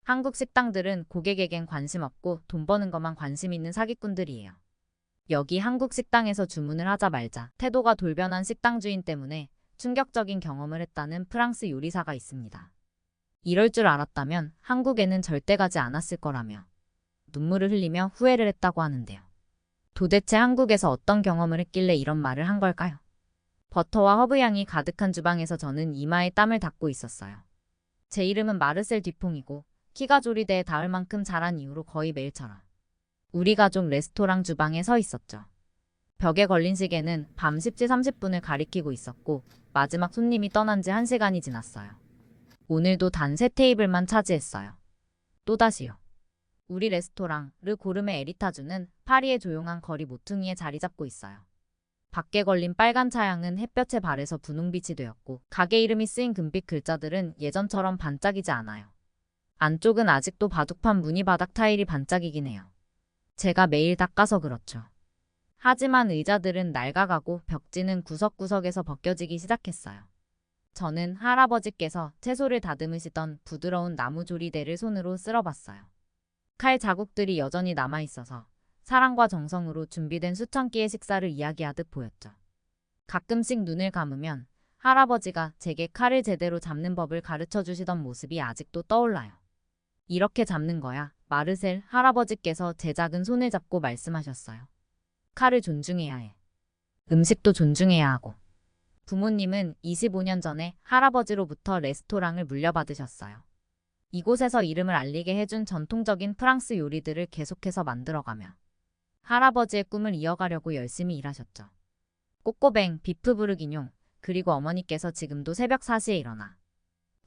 한국 식당들은 고객에겐 관심 없고 돈 버는 것만 관심 있는 사기꾼들이에요. 여기 한국 식당에서 주문을 하자 말자 태도가 돌변한 식당 주인 때문에 충격적인 경험을 했다는 프랑스 요리사가 있습니다. 이럴 줄 알았다면 한국에는 절대 가지 않았을 거라며 눈물을 흘리며 후회를 했다고 하는데요. 도대체 한국에서 어떤 경험을 했길래 이런 말을 한 걸까요? 버터와 허브향이 가득한 주방에서 저는 이마에 땀을 닦고 있었어요. 제 이름은 마르셀 뒤퐁이고 키가 조리대에 닿을 만큼 자란 이후로 거의 매일처럼 우리 가족 레스토랑 주방에 서 있었죠. 벽에 걸린 시계는 밤 10시 30분을 가리키고 있었고 마지막 손님이 떠난 지 1시간이 지났어요. 오늘도 단 3테이블만 차지했어요. 또다시요. 우리 레스토랑 르 고르메 에리타주는 파리의 조용한 거리 모퉁이에 자리 잡고 있어요. 밖에 걸린 빨간 차양은 햇볕에 발에서 분홍빛이 되었고 가게 이름이 쓰인 금빛 글자들은 예전처럼 반짝이지 않아요. 안쪽은 아직도 바둑판 무늬 바닥 타일이 반짝이긴 해요. 제가 매일 닦아서 그렇죠. 하지만 의자들은 낡아가고 벽지는 구석구석에서 벗겨지기 시작했어요. 저는 할아버지께서 채소를 다듬으시던 부드러운 나무 조리대를 손으로 쓸어봤어요. 칼 자국들이 여전히 남아있어서 사랑과 정성으로 준비된 수천 끼의 식사를 이야기하듯 보였죠. 가끔씩 눈을 감으면 할아버지가 제게 칼을 제대로 잡는 법을 가르쳐 주시던 모습이 아직도 떠올라요. 이렇게 잡는 거야, 마르셀 할아버지께서 제 작은 손을 잡고 말씀하셨어요. 칼을 존중해야 해. 음식도 존중해야 하고. 부모님은 25년 전에 할아버지로부터 레스토랑을 물려받으셨어요. 이곳에서 이름을 알리게 해준 전통적인 프랑스 요리들을 계속해서 만들어가며 할아버지의 꿈을 이어가려고 열심히 일하셨죠. 꼬꼬뱅, 비프 부르기뇽, 그리고 어머니께서 지금도 새벽 4시에 일어나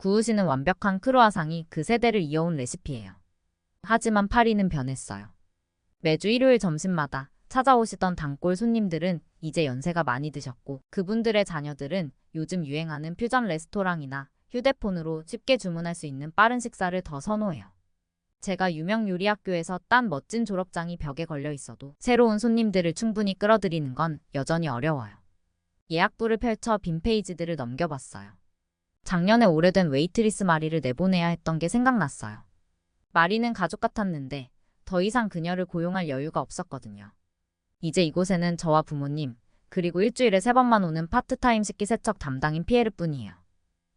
구우시는 완벽한 크루아상이 그 세대를 이어온 레시피예요. 하지만 파리는 변했어요. 매주 일요일 점심마다 찾아오시던 단골 손님들은 이제 연세가 많이 드셨고 그분들의 자녀들은 요즘 유행하는 퓨전 레스토랑이나 휴대폰으로 쉽게 주문할 수 있는 빠른 식사를 더 선호해요. 제가 유명 요리학교에서 딴 멋진 졸업장이 벽에 걸려 있어도 새로운 손님들을 충분히 끌어들이는 건 여전히 어려워요. 예약부를 펼쳐 빈 페이지들을 넘겨봤어요. 작년에 오래된 웨이트리스 마리를 내보내야 했던 게 생각났어요. 마리는 가족 같았는데 더 이상 그녀를 고용할 여유가 없었거든요. 이제 이곳에는 저와 부모님, 그리고 일주일에 3번만 오는 파트타임 식기세척 담당인 피에르뿐이에요.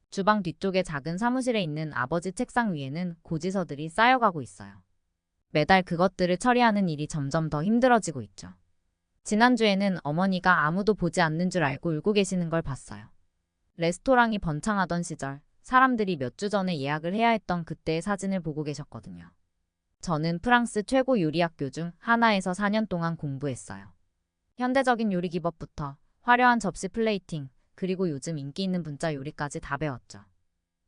주방 뒤쪽의 작은 사무실에 있는 아버지 책상 위에는 고지서들이 쌓여가고 있어요. 매달 그것들을 처리하는 일이 점점 더 힘들어지고 있죠. 지난주에는 어머니가 아무도 보지 않는 줄 알고 울고 계시는 걸 봤어요. 레스토랑이 번창하던 시절, 사람들이 몇 주 전에 예약을 해야 했던 그때의 사진을 보고 계셨거든요. 저는 프랑스 최고 요리학교 중 하나에서 4년 동안 공부했어요. 현대적인 요리 기법부터 화려한 접시 플레이팅, 그리고 요즘 인기 있는 분짜 요리까지 다 배웠죠.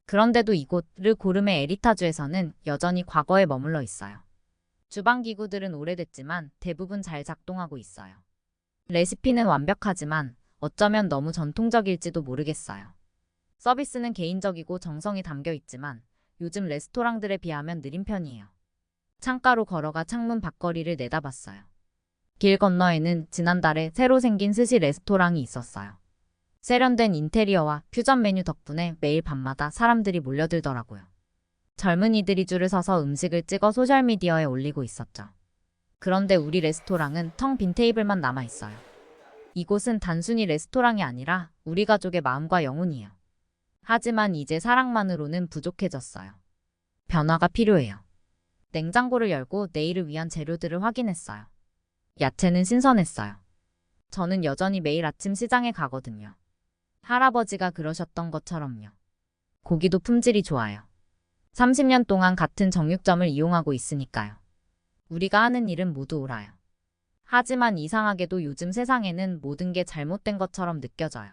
그런데도 이곳 르 고르메 에리타주에서는 여전히 과거에 머물러 있어요. 주방 기구들은 오래됐지만 대부분 잘 작동하고 있어요. 레시피는 완벽하지만 어쩌면 너무 전통적일지도 모르겠어요. 서비스는 개인적이고 정성이 담겨 있지만 요즘 레스토랑들에 비하면 느린 편이에요. 창가로 걸어가 창문 밖거리를 내다봤어요. 길 건너에는 지난달에 새로 생긴 스시 레스토랑이 있었어요. 세련된 인테리어와 퓨전 메뉴 덕분에 매일 밤마다 사람들이 몰려들더라고요. 젊은이들이 줄을 서서 음식을 찍어 소셜미디어에 올리고 있었죠. 그런데 우리 레스토랑은 텅 빈 테이블만 남아있어요. 이곳은 단순히 레스토랑이 아니라 우리 가족의 마음과 영혼이에요. 하지만 이제 사랑만으로는 부족해졌어요. 변화가 필요해요. 냉장고를 열고 내일을 위한 재료들을 확인했어요. 야채는 신선했어요. 저는 여전히 매일 아침 시장에 가거든요. 할아버지가 그러셨던 것처럼요. 고기도 품질이 좋아요. 30년 동안 같은 정육점을 이용하고 있으니까요. 우리가 하는 일은 모두 옳아요. 하지만 이상하게도 요즘 세상에는 모든 게 잘못된 것처럼 느껴져요.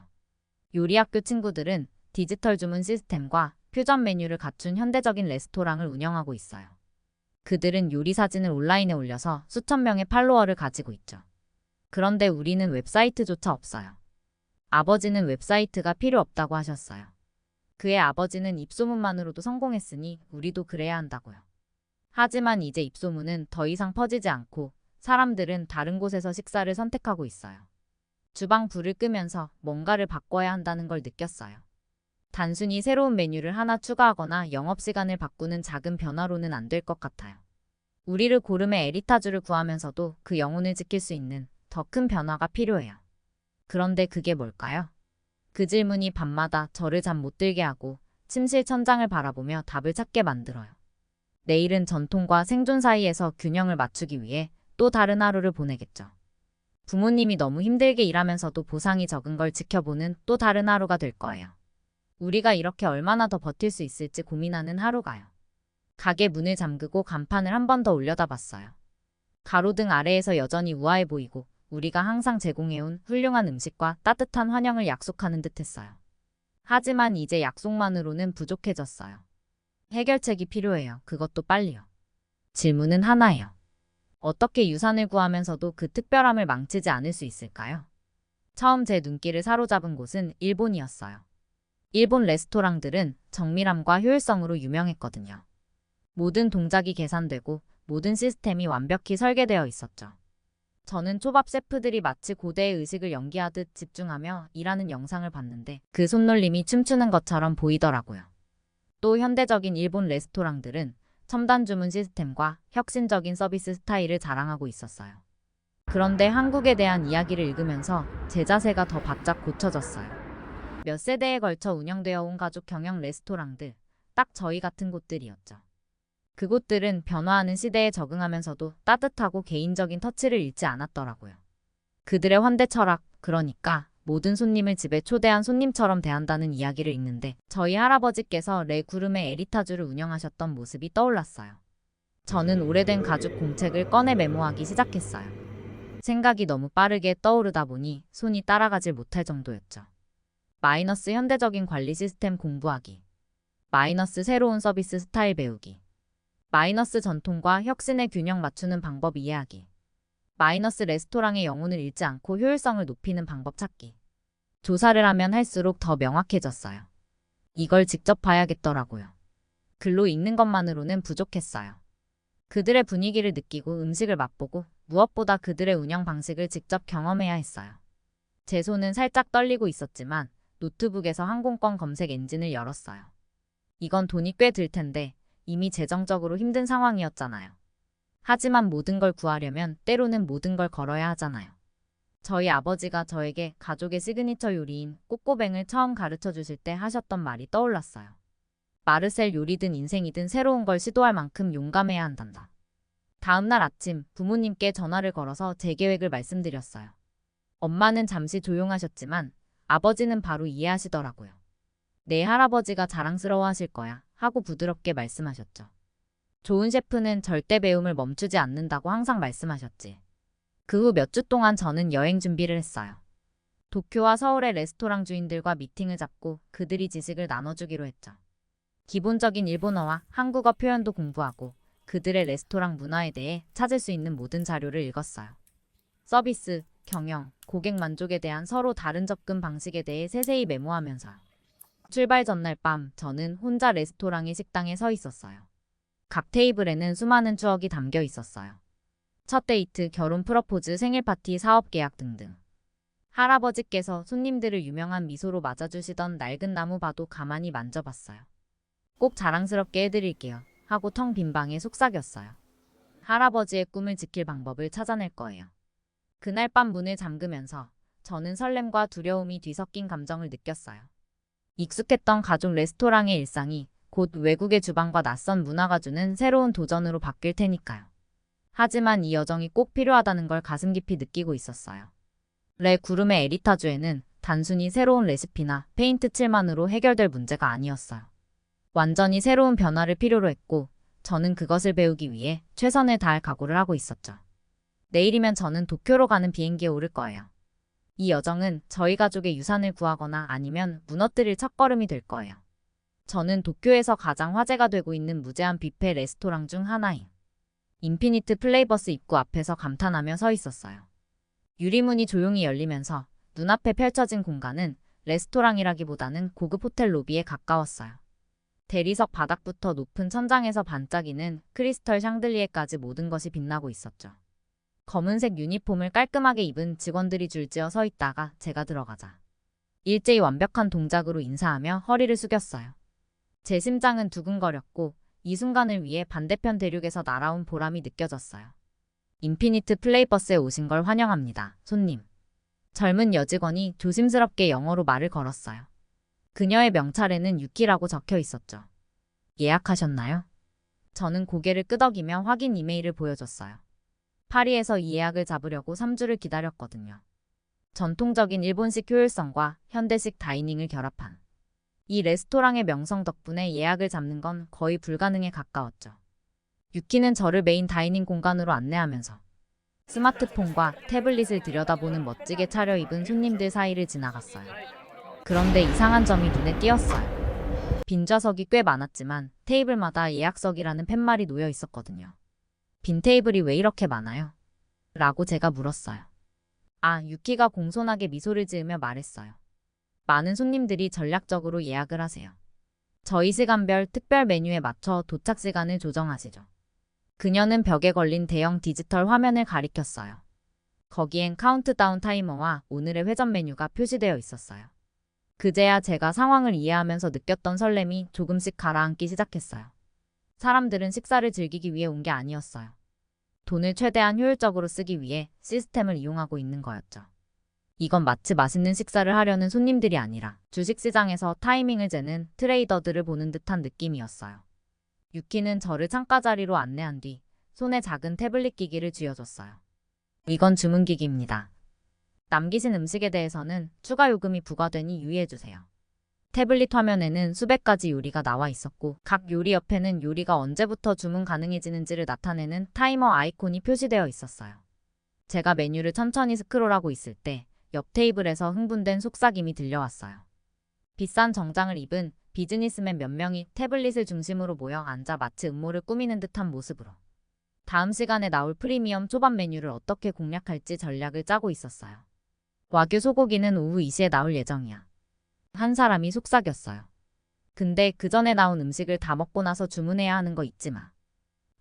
요리학교 친구들은 디지털 주문 시스템과 퓨전 메뉴를 갖춘 현대적인 레스토랑을 운영하고 있어요. 그들은 요리 사진을 온라인에 올려서 수천 명의 팔로워를 가지고 있죠. 그런데 우리는 웹사이트조차 없어요. 아버지는 웹사이트가 필요 없다고 하셨어요. 그의 아버지는 입소문만으로도 성공했으니 우리도 그래야 한다고요. 하지만 이제 입소문은 더 이상 퍼지지 않고 사람들은 다른 곳에서 식사를 선택하고 있어요. 주방 불을 끄면서 뭔가를 바꿔야 한다는 걸 느꼈어요. 단순히 새로운 메뉴를 하나 추가하거나 영업시간을 바꾸는 작은 변화로는 안 될 것 같아요. 우리를 고름의 에리타주를 구하면서도 그 영혼을 지킬 수 있는 더 큰 변화가 필요해요. 그런데 그게 뭘까요? 그 질문이 밤마다 저를 잠 못 들게 하고 침실 천장을 바라보며 답을 찾게 만들어요. 내일은 전통과 생존 사이에서 균형을 맞추기 위해 또 다른 하루를 보내겠죠. 부모님이 너무 힘들게 일하면서도 보상이 적은 걸 지켜보는 또 다른 하루가 될 거예요. 우리가 이렇게 얼마나 더 버틸 수 있을지 고민하는 하루가요. 가게 문을 잠그고 간판을 한 번 더 올려다봤어요. 가로등 아래에서 여전히 우아해 보이고 우리가 항상 제공해온 훌륭한 음식과 따뜻한 환영을 약속하는 듯했어요. 하지만 이제 약속만으로는 부족해졌어요. 해결책이 필요해요. 그것도 빨리요. 질문은 하나예요. 어떻게 유산을 구하면서도 그 특별함을 망치지 않을 수 있을까요? 처음 제 눈길을 사로잡은 곳은 일본이었어요. 일본 레스토랑들은 정밀함과 효율성으로 유명했거든요. 모든 동작이 계산되고 모든 시스템이 완벽히 설계되어 있었죠. 저는 초밥 셰프들이 마치 고대의 의식을 연기하듯 집중하며 일하는 영상을 봤는데 그 손놀림이 춤추는 것처럼 보이더라고요. 또 현대적인 일본 레스토랑들은 첨단 주문 시스템과 혁신적인 서비스 스타일을 자랑하고 있었어요. 그런데 한국에 대한 이야기를 읽으면서 제 자세가 더 바짝 고쳐졌어요. 몇 세대에 걸쳐 운영되어 온 가족 경영 레스토랑들, 딱 저희 같은 곳들이었죠. 그곳들은 변화하는 시대에 적응하면서도 따뜻하고 개인적인 터치를 잃지 않았더라고요. 그들의 환대 철학, 그러니까 모든 손님을 집에 초대한 손님처럼 대한다는 이야기를 읽는데 저희 할아버지께서 레 구름의 에리타주를 운영하셨던 모습이 떠올랐어요. 저는 오래된 가죽 공책을 꺼내 메모하기 시작했어요. 생각이 너무 빠르게 떠오르다 보니 손이 따라가질 못할 정도였죠. 마이너스 현대적인 관리 시스템 공부하기. 마이너스 새로운 서비스 스타일 배우기. 마이너스 전통과 혁신의 균형 맞추는 방법 이해하기. 마이너스 레스토랑의 영혼을 잃지 않고 효율성을 높이는 방법 찾기. 조사를 하면 할수록 더 명확해졌어요. 이걸 직접 봐야겠더라고요. 글로 읽는 것만으로는 부족했어요. 그들의 분위기를 느끼고 음식을 맛보고 무엇보다 그들의 운영 방식을 직접 경험해야 했어요. 제 손은 살짝 떨리고 있었지만 노트북에서 항공권 검색 엔진을 열었어요. 이건 돈이 꽤 들 텐데 이미 재정적으로 힘든 상황이었잖아요. 하지만 모든 걸 구하려면 때로는 모든 걸 걸어야 하잖아요. 저희 아버지가 저에게 가족의 시그니처 요리인 꼬꼬뱅을 처음 가르쳐 주실 때 하셨던 말이 떠올랐어요. 마르셀 요리든 인생이든 새로운 걸 시도할 만큼 용감해야 한단다. 다음 날 아침 부모님께 전화를 걸어서 제 계획을 말씀드렸어요. 엄마는 잠시 조용하셨지만 아버지는 바로 이해하시더라고요. 내 할아버지가 자랑스러워하실 거야 하고 부드럽게 말씀하셨죠. 좋은 셰프는 절대 배움을 멈추지 않는다고 항상 말씀하셨지. 그 후 몇 주 동안 저는 여행 준비를 했어요. 도쿄와 서울의 레스토랑 주인들과 미팅을 잡고 그들이 지식을 나눠주기로 했죠. 기본적인 일본어와 한국어 표현도 공부하고 그들의 레스토랑 문화에 대해 찾을 수 있는 모든 자료를 읽었어요. 서비스, 경영, 고객 만족에 대한 서로 다른 접근 방식에 대해 세세히 메모하면서요. 출발 전날 밤 저는 혼자 레스토랑의 식당에 서 있었어요. 각 테이블에는 수많은 추억이 담겨 있었어요. 첫 데이트, 결혼 프러포즈, 생일 파티, 사업 계약 등등. 할아버지께서 손님들을 유명한 미소로 맞아주시던 낡은 나무 봐도 가만히 만져봤어요. 꼭 자랑스럽게 해드릴게요 하고 텅 빈 방에 속삭였어요. 할아버지의 꿈을 지킬 방법을 찾아낼 거예요. 그날 밤 문을 잠그면서 저는 설렘과 두려움이 뒤섞인 감정을 느꼈어요. 익숙했던 가족 레스토랑의 일상이 곧 외국의 주방과 낯선 문화가 주는 새로운 도전으로 바뀔 테니까요. 하지만 이 여정이 꼭 필요하다는 걸 가슴 깊이 느끼고 있었어요. 레 구름의 에리타주에는 단순히 새로운 레시피나 페인트 칠만으로 해결될 문제가 아니었어요. 완전히 새로운 변화를 필요로 했고 저는 그것을 배우기 위해 최선을 다할 각오를 하고 있었죠. 내일이면 저는 도쿄로 가는 비행기에 오를 거예요. 이 여정은 저희 가족의 유산을 구하거나 아니면 무너뜨릴 첫걸음이 될 거예요. 저는 도쿄에서 가장 화제가 되고 있는 무제한 뷔페 레스토랑 중 하나인 인피니트 플레이버스 입구 앞에서 감탄하며 서 있었어요. 유리문이 조용히 열리면서 눈앞에 펼쳐진 공간은 레스토랑이라기보다는 고급 호텔 로비에 가까웠어요. 대리석 바닥부터 높은 천장에서 반짝이는 크리스털 샹들리에까지 모든 것이 빛나고 있었죠. 검은색 유니폼을 깔끔하게 입은 직원들이 줄지어 서 있다가 제가 들어가자 일제히 완벽한 동작으로 인사하며 허리를 숙였어요. 제 심장은 두근거렸고 이 순간을 위해 반대편 대륙에서 날아온 보람이 느껴졌어요. 인피니트 플레이버스에 오신 걸 환영합니다, 손님. 젊은 여직원이 조심스럽게 영어로 말을 걸었어요. 그녀의 명찰에는 유키라고 적혀 있었죠. 예약하셨나요? 저는 고개를 끄덕이며 확인 이메일을 보여줬어요. 파리에서 이 예약을 잡으려고 3주를 기다렸거든요. 전통적인 일본식 효율성과 현대식 다이닝을 결합한 이 레스토랑의 명성 덕분에 예약을 잡는 건 거의 불가능에 가까웠죠. 유키는 저를 메인 다이닝 공간으로 안내하면서 스마트폰과 태블릿을 들여다보는 멋지게 차려입은 손님들 사이를 지나갔어요. 그런데 이상한 점이 눈에 띄었어요. 빈 좌석이 꽤 많았지만 테이블마다 예약석이라는 팻말이 놓여 있었거든요. 빈 테이블이 왜 이렇게 많아요? 라고 제가 물었어요. 유키가 공손하게 미소를 지으며 말했어요. 많은 손님들이 전략적으로 예약을 하세요. 저희 시간별 특별 메뉴에 맞춰 도착 시간을 조정하시죠. 그녀는 벽에 걸린 대형 디지털 화면을 가리켰어요. 거기엔 카운트다운 타이머와 오늘의 회전 메뉴가 표시되어 있었어요. 그제야 제가 상황을 이해하면서 느꼈던 설렘이 조금씩 가라앉기 시작했어요. 사람들은 식사를 즐기기 위해 온 게 아니었어요. 돈을 최대한 효율적으로 쓰기 위해 시스템을 이용하고 있는 거였죠. 이건 마치 맛있는 식사를 하려는 손님들이 아니라 주식시장에서 타이밍을 재는 트레이더들을 보는 듯한 느낌이었어요. 유키는 저를 창가 자리로 안내한 뒤 손에 작은 태블릿 기기를 쥐어줬어요. 이건 주문기기입니다. 남기신 음식에 대해서는 추가 요금이 부과되니 유의해주세요. 태블릿 화면에는 수백 가지 요리가 나와 있었고 각 요리 옆에는 요리가 언제부터 주문 가능해지는지를 나타내는 타이머 아이콘이 표시되어 있었어요. 제가 메뉴를 천천히 스크롤하고 있을 때 옆 테이블에서 흥분된 속삭임이 들려왔어요. 비싼 정장을 입은 비즈니스맨 몇 명이 태블릿을 중심으로 모여 앉아 마치 음모를 꾸미는 듯한 모습으로 다음 시간에 나올 프리미엄 초밥 메뉴를 어떻게 공략할지 전략을 짜고 있었어요. 와규 소고기는 오후 2시에 나올 예정이야. 한 사람이 속삭였어요. 근데 그 전에 나온 음식을 다 먹고 나서 주문해야 하는 거 잊지 마.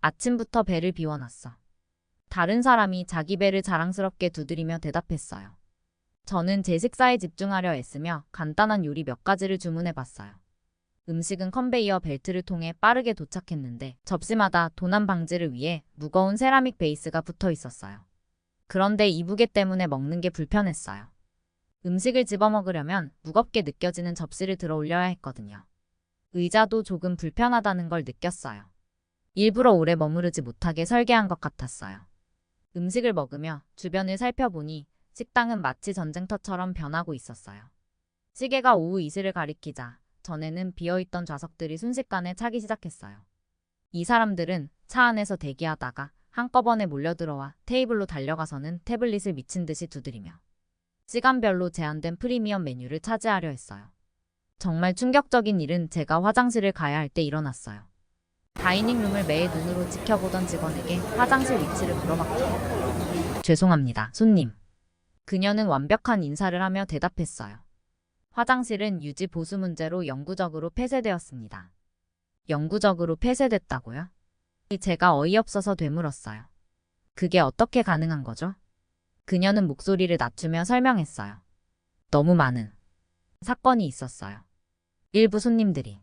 아침부터 배를 비워놨어. 다른 사람이 자기 배를 자랑스럽게 두드리며 대답했어요. 저는 제 식사에 집중하려 애쓰며 간단한 요리 몇 가지를 주문해봤어요. 음식은 컨베이어 벨트를 통해 빠르게 도착했는데 접시마다 도난 방지를 위해 무거운 세라믹 베이스가 붙어 있었어요. 그런데 이 무게 때문에 먹는 게 불편했어요. 음식을 집어먹으려면 무겁게 느껴지는 접시를 들어 올려야 했거든요. 의자도 조금 불편하다는 걸 느꼈어요. 일부러 오래 머무르지 못하게 설계한 것 같았어요. 음식을 먹으며 주변을 살펴보니 식당은 마치 전쟁터처럼 변하고 있었어요. 시계가 오후 2시를 가리키자 전에는 비어있던 좌석들이 순식간에 차기 시작했어요. 이 사람들은 차 안에서 대기하다가 한꺼번에 몰려들어와 테이블로 달려가서는 태블릿을 미친 듯이 두드리며 시간별로 제한된 프리미엄 메뉴를 차지하려 했어요. 정말 충격적인 일은 제가 화장실을 가야 할 때 일어났어요. 다이닝룸을 매의 눈으로 지켜보던 직원에게 화장실 위치를 물어봤고 죄송합니다, 손님. 그녀는 완벽한 인사를 하며 대답했어요. 화장실은 유지 보수 문제로 영구적으로 폐쇄되었습니다. 영구적으로 폐쇄됐다고요? 제가 어이없어서 되물었어요. 그게 어떻게 가능한 거죠? 그녀는 목소리를 낮추며 설명했어요. 너무 많은 사건이 있었어요. 일부 손님들이.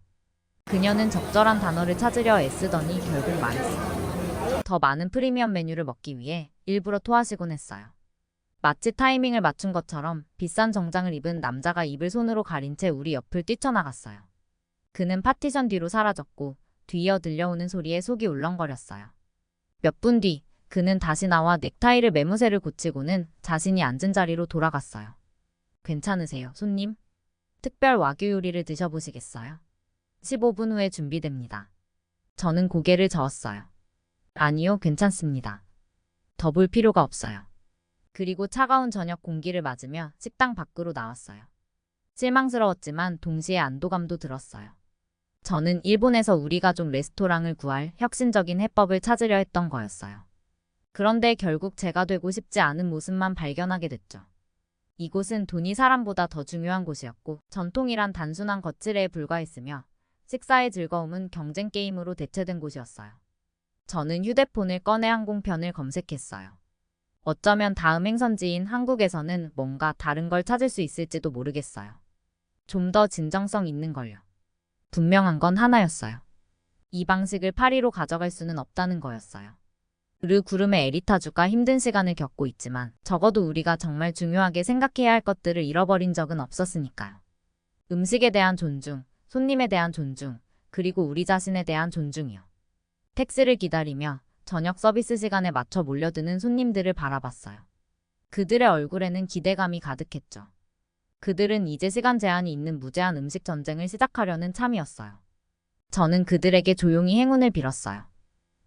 그녀는 적절한 단어를 찾으려 애쓰더니 결국 말했어요. 더 많은 프리미엄 메뉴를 먹기 위해 일부러 토하시곤 했어요. 마치 타이밍을 맞춘 것처럼 비싼 정장을 입은 남자가 입을 손으로 가린 채 우리 옆을 뛰쳐나갔어요. 그는 파티션 뒤로 사라졌고 뒤이어 들려오는 소리에 속이 울렁거렸어요. 몇 분 뒤 그는 다시 나와 넥타이를 매무새를 고치고는 자신이 앉은 자리로 돌아갔어요. 괜찮으세요, 손님? 특별 와규 요리를 드셔보시겠어요? 15분 후에 준비됩니다. 저는 고개를 저었어요. 아니요, 괜찮습니다. 더 볼 필요가 없어요. 그리고 차가운 저녁 공기를 맞으며 식당 밖으로 나왔어요. 실망스러웠지만 동시에 안도감도 들었어요. 저는 일본에서 우리 가족 레스토랑을 구할 혁신적인 해법을 찾으려 했던 거였어요. 그런데 결국 제가 되고 싶지 않은 모습만 발견하게 됐죠. 이곳은 돈이 사람보다 더 중요한 곳이었고 전통이란 단순한 거칠애에 불과했으며 식사의 즐거움은 경쟁 게임으로 대체된 곳이었어요. 저는 휴대폰을 꺼내 항공편을 검색했어요. 어쩌면 다음 행선지인 한국에서는 뭔가 다른 걸 찾을 수 있을지도 모르겠어요. 좀 더 진정성 있는 걸요. 분명한 건 하나였어요. 이 방식을 파리로 가져갈 수는 없다는 거였어요. 르 구름의 에리타주가 힘든 시간을 겪고 있지만 적어도 우리가 정말 중요하게 생각해야 할 것들을 잃어버린 적은 없었으니까요. 음식에 대한 존중, 손님에 대한 존중, 그리고 우리 자신에 대한 존중이요. 택시를 기다리며 저녁 서비스 시간에 맞춰 몰려드는 손님들을 바라봤어요. 그들의 얼굴에는 기대감이 가득했죠. 그들은 이제 시간 제한이 있는 무제한 음식 전쟁을 시작하려는 참이었어요. 저는 그들에게 조용히 행운을 빌었어요.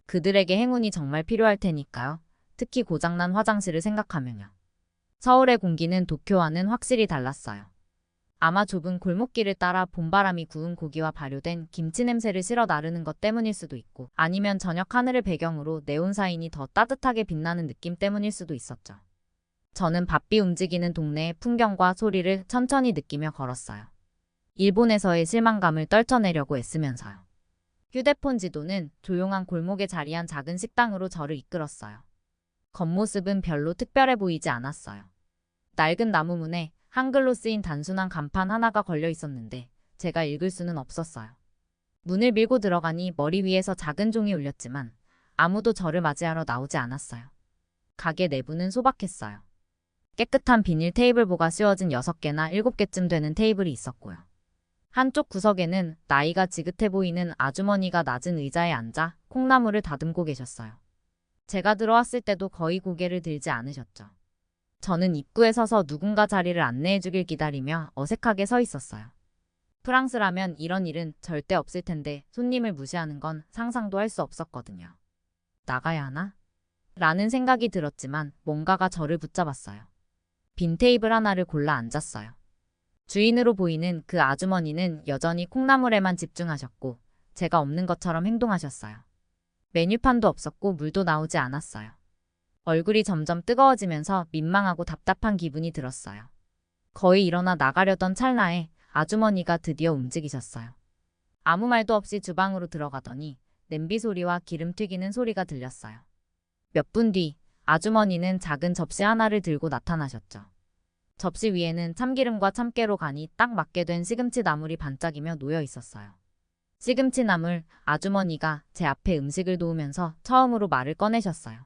그들에게 행운이 정말 필요할 테니까요. 특히 고장난 화장실을 생각하면요. 서울의 공기는 도쿄와는 확실히 달랐어요. 아마 좁은 골목길을 따라 봄바람이 구운 고기와 발효된 김치 냄새를 실어 나르는 것 때문일 수도 있고, 아니면 저녁 하늘을 배경으로 네온사인이 더 따뜻하게 빛나는 느낌 때문일 수도 있었죠. 저는 바삐 움직이는 동네의 풍경과 소리를 천천히 느끼며 걸었어요. 일본에서의 실망감을 떨쳐내려고 애쓰면서요. 휴대폰 지도는 조용한 골목에 자리한 작은 식당으로 저를 이끌었어요. 겉모습은 별로 특별해 보이지 않았어요. 낡은 나무 문에 한글로 쓰인 단순한 간판 하나가 걸려 있었는데 제가 읽을 수는 없었어요. 문을 밀고 들어가니 머리 위에서 작은 종이 울렸지만 아무도 저를 맞이하러 나오지 않았어요. 가게 내부는 소박했어요. 깨끗한 비닐 테이블보가 씌워진 6개나 7개쯤 되는 테이블이 있었고요. 한쪽 구석에는 나이가 지긋해 보이는 아주머니가 낮은 의자에 앉아 콩나물을 다듬고 계셨어요. 제가 들어왔을 때도 거의 고개를 들지 않으셨죠. 저는 입구에 서서 누군가 자리를 안내해 주길 기다리며 어색하게 서 있었어요. 프랑스라면 이런 일은 절대 없을 텐데 손님을 무시하는 건 상상도 할 수 없었거든요. 나가야 하나? 라는 생각이 들었지만 뭔가가 저를 붙잡았어요. 빈 테이블 하나를 골라 앉았어요. 주인으로 보이는 그 아주머니는 여전히 콩나물에만 집중하셨고 제가 없는 것처럼 행동하셨어요. 메뉴판도 없었고 물도 나오지 않았어요. 얼굴이 점점 뜨거워지면서 민망하고 답답한 기분이 들었어요. 거의 일어나 나가려던 찰나에 아주머니가 드디어 움직이셨어요. 아무 말도 없이 주방으로 들어가더니 냄비 소리와 기름 튀기는 소리가 들렸어요. 몇 분 뒤 아주머니는 작은 접시 하나를 들고 나타나셨죠. 접시 위에는 참기름과 참깨로 간이 딱 맞게 된 시금치 나물이 반짝이며 놓여 있었어요. 시금치 나물, 아주머니가 제 앞에 음식을 놓으면서 처음으로 말을 꺼내셨어요.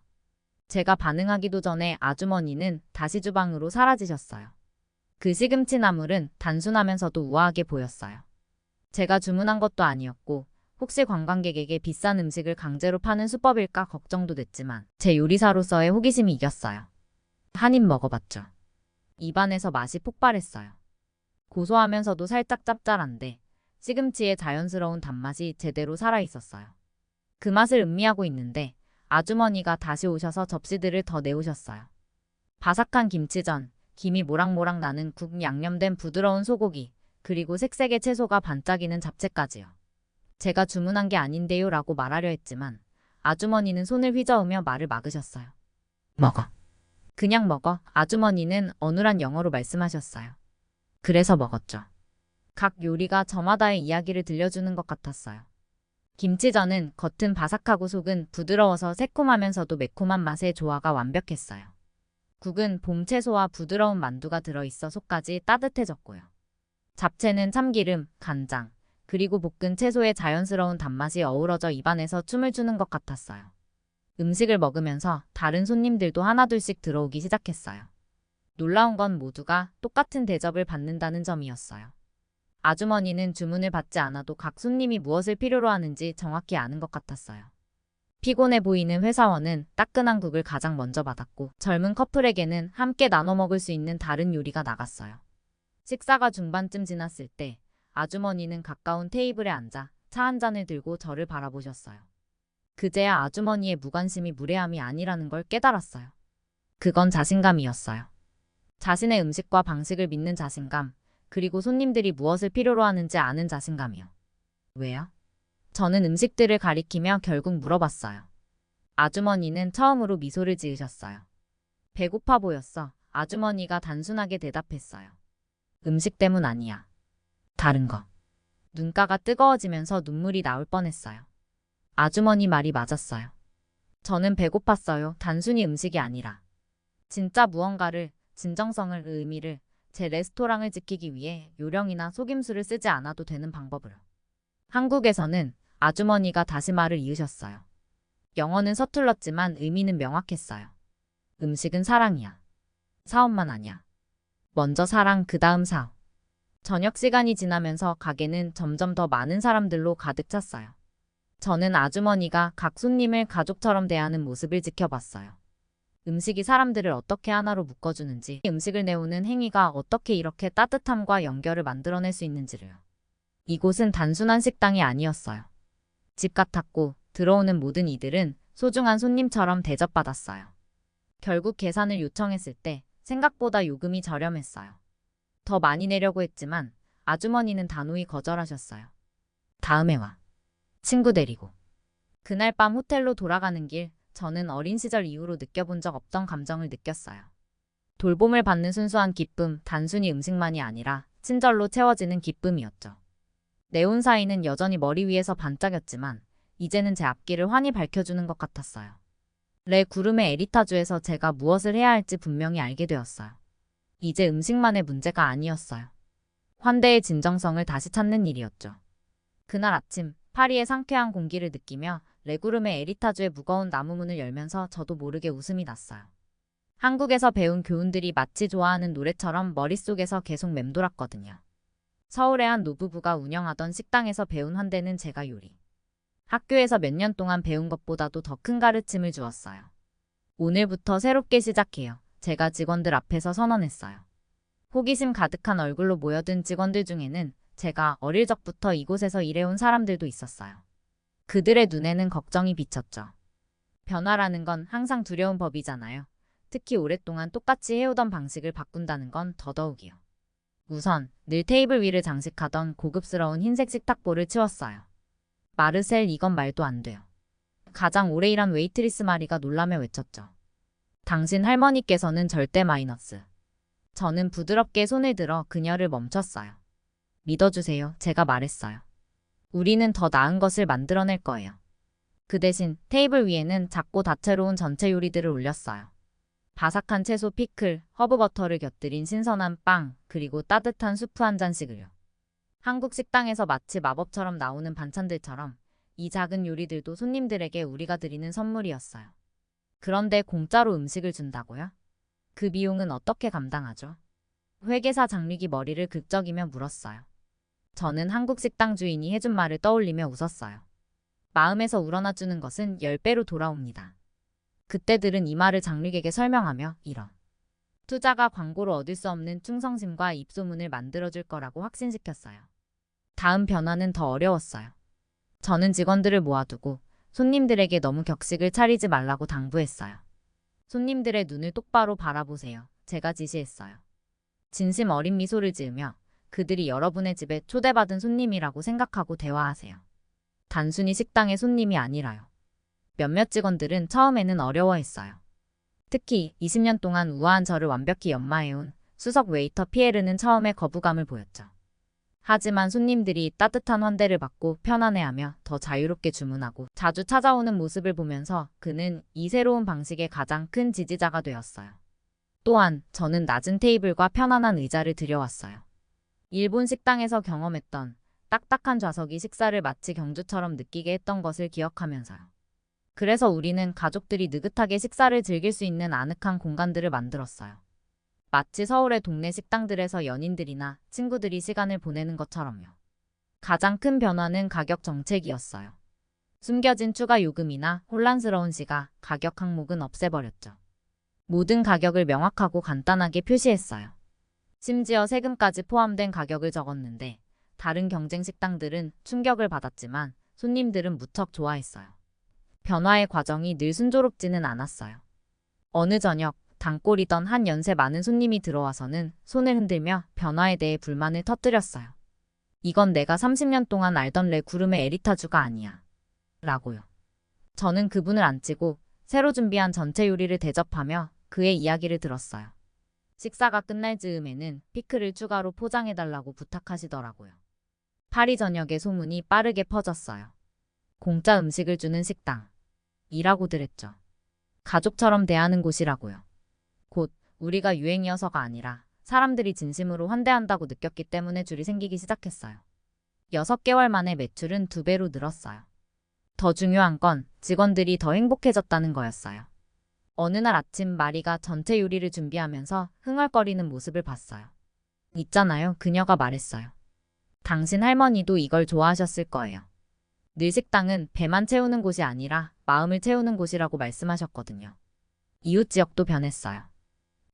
제가 반응하기도 전에 아주머니는 다시 주방으로 사라지셨어요. 그 시금치 나물은 단순하면서도 우아하게 보였어요. 제가 주문한 것도 아니었고 혹시 관광객에게 비싼 음식을 강제로 파는 수법일까 걱정도 됐지만 제 요리사로서의 호기심이 이겼어요. 한 입 먹어봤죠. 입안에서 맛이 폭발했어요. 고소하면서도 살짝 짭짤한데 시금치의 자연스러운 단맛이 제대로 살아있었어요. 그 맛을 음미하고 있는데 아주머니가 다시 오셔서 접시들을 더 내오셨어요. 바삭한 김치전, 김이 모락모락 나는 국 양념된 부드러운 소고기, 그리고 색색의 채소가 반짝이는 잡채까지요. 제가 주문한 게 아닌데요 라고 말하려 했지만 아주머니는 손을 휘저으며 말을 막으셨어요. 먹어. 그냥 먹어. 아주머니는 어눌한 영어로 말씀하셨어요. 그래서 먹었죠. 각 요리가 저마다의 이야기를 들려주는 것 같았어요. 김치전은 겉은 바삭하고 속은 부드러워서 새콤하면서도 매콤한 맛의 조화가 완벽했어요. 국은 봄 채소와 부드러운 만두가 들어있어 속까지 따뜻해졌고요. 잡채는 참기름, 간장, 그리고 볶은 채소의 자연스러운 단맛이 어우러져 입안에서 춤을 추는 것 같았어요. 음식을 먹으면서 다른 손님들도 하나둘씩 들어오기 시작했어요. 놀라운 건 모두가 똑같은 대접을 받는다는 점이었어요. 아주머니는 주문을 받지 않아도 각 손님이 무엇을 필요로 하는지 정확히 아는 것 같았어요. 피곤해 보이는 회사원은 따끈한 국을 가장 먼저 받았고 젊은 커플에게는 함께 나눠 먹을 수 있는 다른 요리가 나갔어요. 식사가 중반쯤 지났을 때 아주머니는 가까운 테이블에 앉아 차 한 잔을 들고 저를 바라보셨어요. 그제야 아주머니의 무관심이 무례함이 아니라는 걸 깨달았어요. 그건 자신감이었어요. 자신의 음식과 방식을 믿는 자신감, 그리고 손님들이 무엇을 필요로 하는지 아는 자신감이요. 왜요? 저는 음식들을 가리키며 결국 물어봤어요. 아주머니는 처음으로 미소를 지으셨어요. 배고파 보였어. 아주머니가 단순하게 대답했어요. 음식 때문 아니야. 다른 거. 눈가가 뜨거워지면서 눈물이 나올 뻔했어요. 아주머니 말이 맞았어요. 저는 배고팠어요. 단순히 음식이 아니라. 진짜 무언가를, 진정성을, 의미를, 제 레스토랑을 지키기 위해 요령이나 속임수를 쓰지 않아도 되는 방법으로. 한국에서는 아주머니가 다시마를 이으셨어요. 영어는 서툴렀지만 의미는 명확했어요. 음식은 사랑이야. 사업만 아니야. 먼저 사랑, 그 다음 사업. 저녁 시간이 지나면서 가게는 점점 더 많은 사람들로 가득 찼어요. 저는 아주머니가 각 손님을 가족처럼 대하는 모습을 지켜봤어요. 음식이 사람들을 어떻게 하나로 묶어주는지, 음식을 내오는 행위가 어떻게 이렇게 따뜻함과 연결을 만들어낼 수 있는지를요. 이곳은 단순한 식당이 아니었어요. 집 같았고 들어오는 모든 이들은 소중한 손님처럼 대접받았어요. 결국 계산을 요청했을 때 생각보다 요금이 저렴했어요. 더 많이 내려고 했지만 아주머니는 단호히 거절하셨어요. 다음에 와. 친구 데리고. 그날 밤 호텔로 돌아가는 길, 저는 어린 시절 이후로 느껴본 적 없던 감정을 느꼈어요. 돌봄을 받는 순수한 기쁨, 단순히 음식만이 아니라 친절로 채워지는 기쁨이었죠. 네온 사인은 여전히 머리 위에서 반짝였지만 이제는 제 앞길을 환히 밝혀주는 것 같았어요. 레 구름의 에리타주에서 제가 무엇을 해야 할지 분명히 알게 되었어요. 이제 음식만의 문제가 아니었어요. 환대의 진정성을 다시 찾는 일이었죠. 그날 아침 파리의 상쾌한 공기를 느끼며 레구름의 에리타주의 무거운 나무문을 열면서 저도 모르게 웃음이 났어요. 한국에서 배운 교훈들이 마치 좋아하는 노래처럼 머릿속에서 계속 맴돌았거든요. 서울의 한 노부부가 운영하던 식당에서 배운 환대는 제가 요리. 학교에서 몇 년 동안 배운 것보다도 더 큰 가르침을 주었어요. 오늘부터 새롭게 시작해요. 제가 직원들 앞에서 선언했어요. 호기심 가득한 얼굴로 모여든 직원들 중에는 제가 어릴 적부터 이곳에서 일해온 사람들도 있었어요. 그들의 눈에는 걱정이 비쳤죠. 변화라는 건 항상 두려운 법이잖아요. 특히 오랫동안 똑같이 해오던 방식을 바꾼다는 건 더더욱이요. 우선 늘 테이블 위를 장식하던 고급스러운 흰색 식탁보를 치웠어요. 마르셀, 이건 말도 안 돼요. 가장 오래 일한 웨이트리스 마리가 놀라며 외쳤죠. 당신 할머니께서는 절대 마이너스. 저는 부드럽게 손을 들어 그녀를 멈췄어요. 믿어주세요. 제가 말했어요. 우리는 더 나은 것을 만들어낼 거예요. 그 대신 테이블 위에는 작고 다채로운 전체 요리들을 올렸어요. 바삭한 채소 피클, 허브버터를 곁들인 신선한 빵, 그리고 따뜻한 수프 한 잔씩을요. 한국 식당에서 마치 마법처럼 나오는 반찬들처럼 이 작은 요리들도 손님들에게 우리가 드리는 선물이었어요. 그런데 공짜로 음식을 준다고요? 그 비용은 어떻게 감당하죠? 회계사 장릭이 머리를 긁적이며 물었어요. 저는 한국 식당 주인이 해준 말을 떠올리며 웃었어요. 마음에서 우러나주는 것은 10배로 돌아옵니다. 그때들은 이 말을 장릭에게 설명하며 이런 투자가 광고로 얻을 수 없는 충성심과 입소문을 만들어줄 거라고 확신시켰어요. 다음 변화는 더 어려웠어요. 저는 직원들을 모아두고 손님들에게 너무 격식을 차리지 말라고 당부했어요. 손님들의 눈을 똑바로 바라보세요. 제가 지시했어요. 진심 어린 미소를 지으며 그들이 여러분의 집에 초대받은 손님이라고 생각하고 대화하세요. 단순히 식당의 손님이 아니라요. 몇몇 직원들은 처음에는 어려워했어요. 특히 20년 동안 우아한 저를 완벽히 연마해온 수석 웨이터 피에르는 처음에 거부감을 보였죠. 하지만 손님들이 따뜻한 환대를 받고 편안해하며 더 자유롭게 주문하고 자주 찾아오는 모습을 보면서 그는 이 새로운 방식의 가장 큰 지지자가 되었어요. 또한 저는 낮은 테이블과 편안한 의자를 들여왔어요. 일본 식당에서 경험했던 딱딱한 좌석이 식사를 마치 경주처럼 느끼게 했던 것을 기억하면서요. 그래서 우리는 가족들이 느긋하게 식사를 즐길 수 있는 아늑한 공간들을 만들었어요. 마치 서울의 동네 식당들에서 연인들이나 친구들이 시간을 보내는 것처럼요. 가장 큰 변화는 가격 정책이었어요. 숨겨진 추가 요금이나 혼란스러운 시가 가격 항목은 없애버렸죠. 모든 가격을 명확하고 간단하게 표시했어요. 심지어 세금까지 포함된 가격을 적었는데 다른 경쟁 식당들은 충격을 받았지만 손님들은 무척 좋아했어요. 변화의 과정이 늘 순조롭지는 않았어요. 어느 저녁 단골이던 한 연세 많은 손님이 들어와서는 손을 흔들며 변화에 대해 불만을 터뜨렸어요. 이건 내가 30년 동안 알던 레 구름의 에리타주가 아니야. 라고요. 저는 그분을 앉히고 새로 준비한 전체 요리를 대접하며 그의 이야기를 들었어요. 식사가 끝날 즈음에는 피클을 추가로 포장해달라고 부탁하시더라고요. 파리 전역의 소문이 빠르게 퍼졌어요. 공짜 음식을 주는 식당. 이라고들 했죠. 가족처럼 대하는 곳이라고요. 곧 우리가 유행이어서가 아니라 사람들이 진심으로 환대한다고 느꼈기 때문에 줄이 생기기 시작했어요. 6개월 만에 매출은 2배로 늘었어요. 더 중요한 건 직원들이 더 행복해졌다는 거였어요. 어느 날 아침 마리가 전체 요리를 준비하면서 흥얼거리는 모습을 봤어요. 있잖아요. 그녀가 말했어요. 당신 할머니도 이걸 좋아하셨을 거예요. 늘 식당은 배만 채우는 곳이 아니라 마음을 채우는 곳이라고 말씀하셨거든요. 이웃 지역도 변했어요.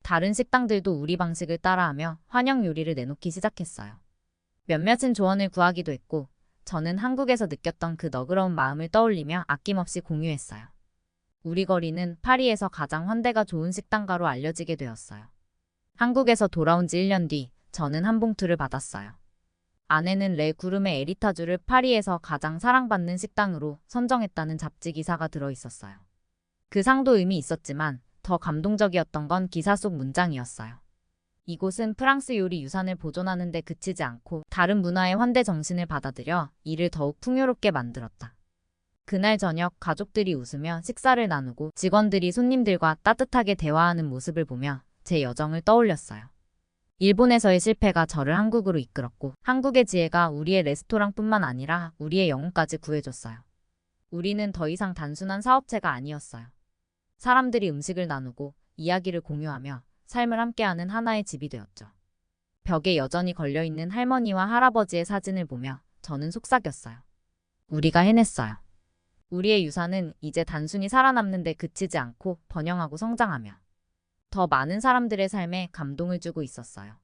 다른 식당들도 우리 방식을 따라하며 환영 요리를 내놓기 시작했어요. 몇몇은 조언을 구하기도 했고 저는 한국에서 느꼈던 그 너그러운 마음을 떠올리며 아낌없이 공유했어요. 우리 거리는 파리에서 가장 환대가 좋은 식당가로 알려지게 되었어요. 한국에서 돌아온 지 1년 뒤 저는 한 봉투를 받았어요. 안에는 레 구름의 에리타주를 파리에서 가장 사랑받는 식당으로 선정했다는 잡지 기사가 들어있었어요. 그 상도 의미 있었지만 더 감동적이었던 건 기사 속 문장이었어요. 이곳은 프랑스 요리 유산을 보존하는 데 그치지 않고 다른 문화의 환대 정신을 받아들여 이를 더욱 풍요롭게 만들었다. 그날 저녁 가족들이 웃으며 식사를 나누고 직원들이 손님들과 따뜻하게 대화하는 모습을 보며 제 여정을 떠올렸어요. 일본에서의 실패가 저를 한국으로 이끌었고 한국의 지혜가 우리의 레스토랑뿐만 아니라 우리의 영혼까지 구해줬어요. 우리는 더 이상 단순한 사업체가 아니었어요. 사람들이 음식을 나누고 이야기를 공유하며 삶을 함께하는 하나의 집이 되었죠. 벽에 여전히 걸려있는 할머니와 할아버지의 사진을 보며 저는 속삭였어요. 우리가 해냈어요. 우리의 유산은 이제 단순히 살아남는 데 그치지 않고 번영하고 성장하며 더 많은 사람들의 삶에 감동을 주고 있었어요.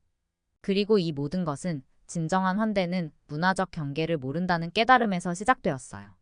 그리고 이 모든 것은 진정한 환대는 문화적 경계를 모른다는 깨달음에서 시작되었어요.